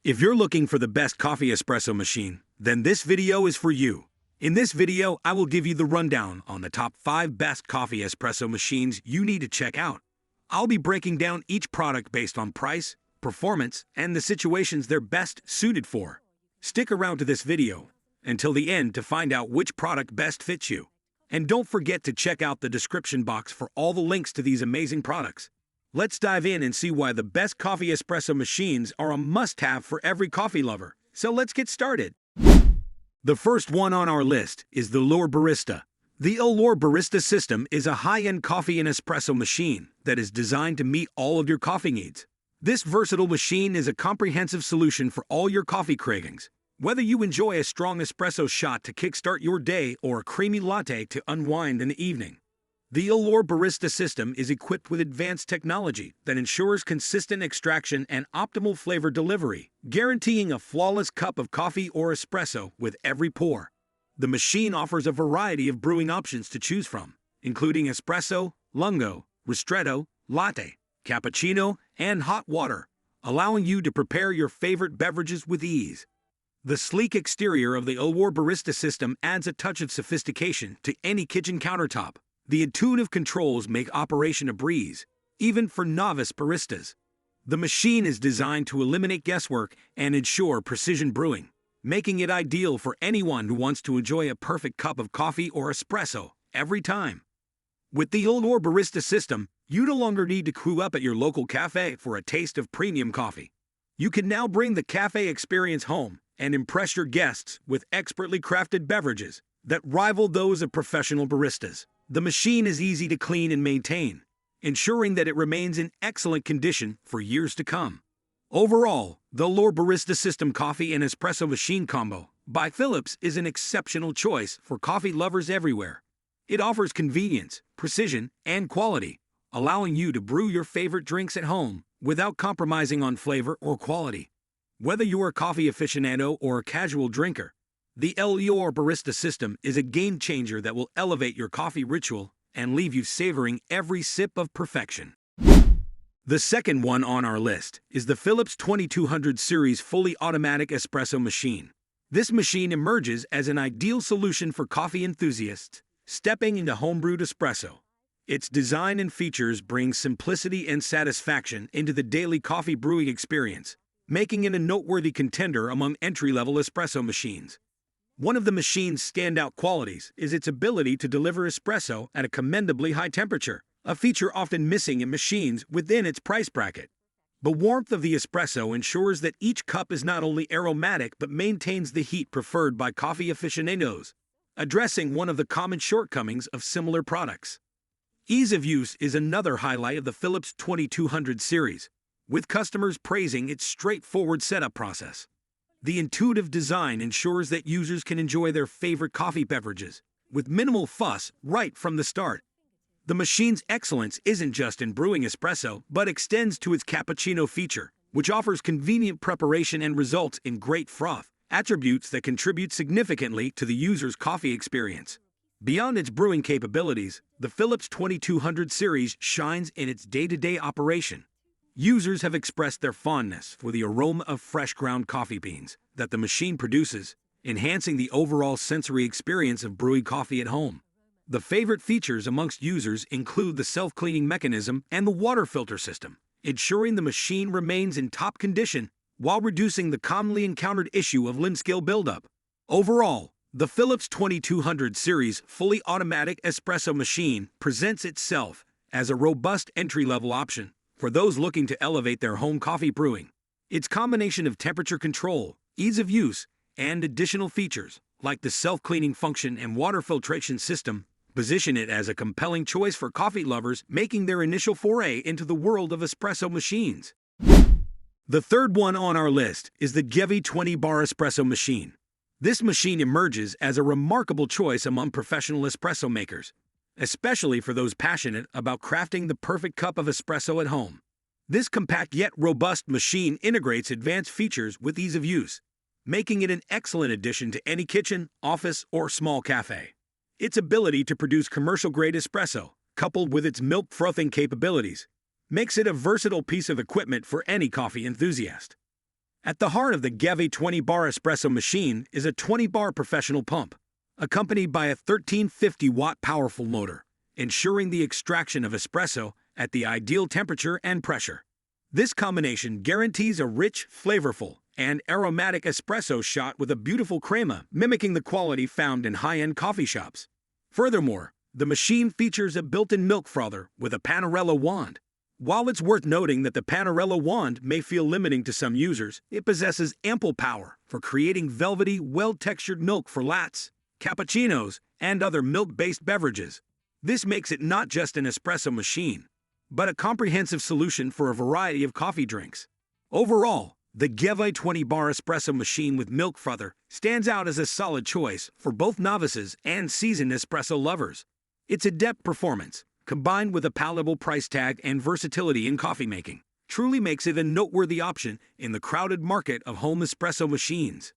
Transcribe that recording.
If you're looking for the best coffee espresso machine, then this video is for you. In this video, I will give you the rundown on the top 5 best coffee espresso machines you need to check out. I'll be breaking down each product based on price, performance, and the situations they're best suited for. Stick around to this video until the end to find out which product best fits you. And don't forget to check out the description box for all the links to these amazing products. Let's dive in and see why the best coffee espresso machines are a must-have for every coffee lover. So let's get started. The first one on our list is the Allure Barista. The Allure Barista system is a high-end coffee and espresso machine that is designed to meet all of your coffee needs. This versatile machine is a comprehensive solution for all your coffee cravings. Whether you enjoy a strong espresso shot to kickstart your day or a creamy latte to unwind in the evening, the Allure Barista system is equipped with advanced technology that ensures consistent extraction and optimal flavor delivery, guaranteeing a flawless cup of coffee or espresso with every pour. The machine offers a variety of brewing options to choose from, including espresso, lungo, ristretto, latte, cappuccino, and hot water, allowing you to prepare your favorite beverages with ease. The sleek exterior of the Allure Barista system adds a touch of sophistication to any kitchen countertop. The intuitive controls make operation a breeze, even for novice baristas. The machine is designed to eliminate guesswork and ensure precision brewing, making it ideal for anyone who wants to enjoy a perfect cup of coffee or espresso every time. With the Allure Barista system, you no longer need to queue up at your local cafe for a taste of premium coffee. You can now bring the cafe experience home and impress your guests with expertly crafted beverages that rival those of professional baristas. The machine is easy to clean and maintain, ensuring that it remains in excellent condition for years to come. Overall, the Allure Barista System Coffee and Espresso Machine Combo by Philips is an exceptional choice for coffee lovers everywhere. It offers convenience, precision, and quality, allowing you to brew your favorite drinks at home without compromising on flavor or quality. Whether you're a coffee aficionado or a casual drinker, the Allure Barista system is a game-changer that will elevate your coffee ritual and leave you savoring every sip of perfection. The second one on our list is the Philips 2200 series fully automatic espresso machine. This machine emerges as an ideal solution for coffee enthusiasts stepping into homebrewed espresso. Its design and features bring simplicity and satisfaction into the daily coffee brewing experience, making it a noteworthy contender among entry-level espresso machines. One of the machine's standout qualities is its ability to deliver espresso at a commendably high temperature, a feature often missing in machines within its price bracket. The warmth of the espresso ensures that each cup is not only aromatic but maintains the heat preferred by coffee aficionados, addressing one of the common shortcomings of similar products. Ease of use is another highlight of the Philips 2200 series, with customers praising its straightforward setup process. The intuitive design ensures that users can enjoy their favorite coffee beverages with minimal fuss right from the start. The machine's excellence isn't just in brewing espresso, but extends to its cappuccino feature, which offers convenient preparation and results in great froth, attributes that contribute significantly to the user's coffee experience. Beyond its brewing capabilities, the Philips 2200 series shines in its day-to-day operation. Users have expressed their fondness for the aroma of fresh ground coffee beans that the machine produces, enhancing the overall sensory experience of brewing coffee at home. The favorite features amongst users include the self-cleaning mechanism and the water filter system, ensuring the machine remains in top condition while reducing the commonly encountered issue of limb-scale buildup. Overall, the Philips 2200 series fully automatic espresso machine presents itself as a robust entry-level option for those looking to elevate their home coffee brewing. Its combination of temperature control, ease of use, and additional features, like the self-cleaning function and water filtration system, position it as a compelling choice for coffee lovers making their initial foray into the world of espresso machines. The third one on our list is the Gevi 20-bar espresso machine. This machine emerges as a remarkable choice among professional espresso makers, especially for those passionate about crafting the perfect cup of espresso at home. This compact yet robust machine integrates advanced features with ease of use, making it an excellent addition to any kitchen, office, or small cafe. Its ability to produce commercial-grade espresso, coupled with its milk frothing capabilities, makes it a versatile piece of equipment for any coffee enthusiast. At the heart of the GEVI 20-bar espresso machine is a 20-bar professional pump, accompanied by a 1350-watt powerful motor, ensuring the extraction of espresso at the ideal temperature and pressure. This combination guarantees a rich, flavorful, and aromatic espresso shot with a beautiful crema, mimicking the quality found in high-end coffee shops. Furthermore, the machine features a built-in milk frother with a Panarello wand. While it's worth noting that the Panarello wand may feel limiting to some users, it possesses ample power for creating velvety, well-textured milk for lattes, cappuccinos, and other milk-based beverages. This makes it not just an espresso machine, but a comprehensive solution for a variety of coffee drinks. Overall, the GEVI 20-bar espresso machine with milk frother stands out as a solid choice for both novices and seasoned espresso lovers. Its adept performance, combined with a palatable price tag and versatility in coffee making, truly makes it a noteworthy option in the crowded market of home espresso machines.